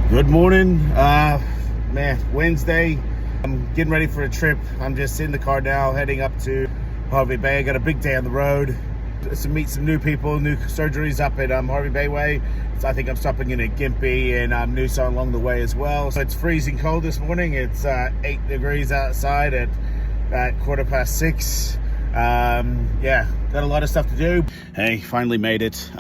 Good morning, man. Wednesday. I'm getting ready for a trip. I'm just in the car now, heading up to Hervey Bay. I got a big day on the road to meet some new people, new surgeries up at Hervey Bay way. So I think I'm stopping in at Gympie and Noosa along the way as well. So it's freezing cold this morning. It's 8 degrees outside at 6:15. Yeah, got a lot of stuff to do. Hey, finally made it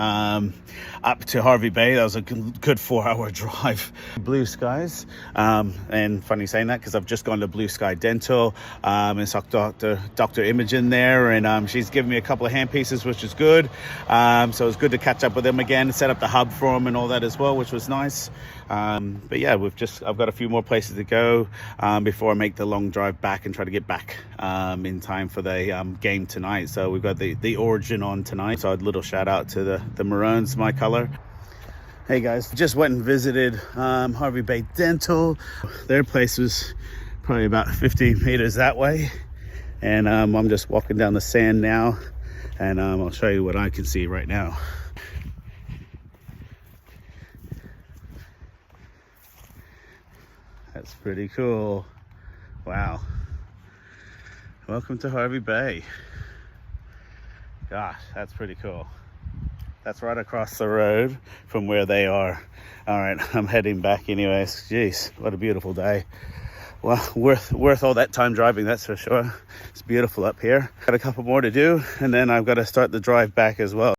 up to Hervey Bay. That was a good 4-hour drive. Blue skies, and funny saying that because I've just gone to Blue Sky Dental and saw Dr. Imogen there, and she's given me a couple of hand pieces, which is good. So it's good to catch up with them again, set up the hub for them and all that as well, which was nice. But yeah, I've got a few more places to go before I make the long drive back and try to get back in time for the game tonight. So we've got the Origin on tonight. So a little shout out to the Maroons, my color. Hey guys, just went and visited Hervey Bay Dental. Their place was probably about 50 meters that way, and I'm just walking down the sand now, and I'll show you what I can see right now. That's pretty cool. Wow. Welcome to Hervey Bay. Gosh, that's pretty cool. That's right across the road from where they are. All right, I'm heading back anyways. Jeez, what a beautiful day. Well, worth all that time driving, that's for sure. It's beautiful up here. Got a couple more to do, and then I've got to start the drive back as well.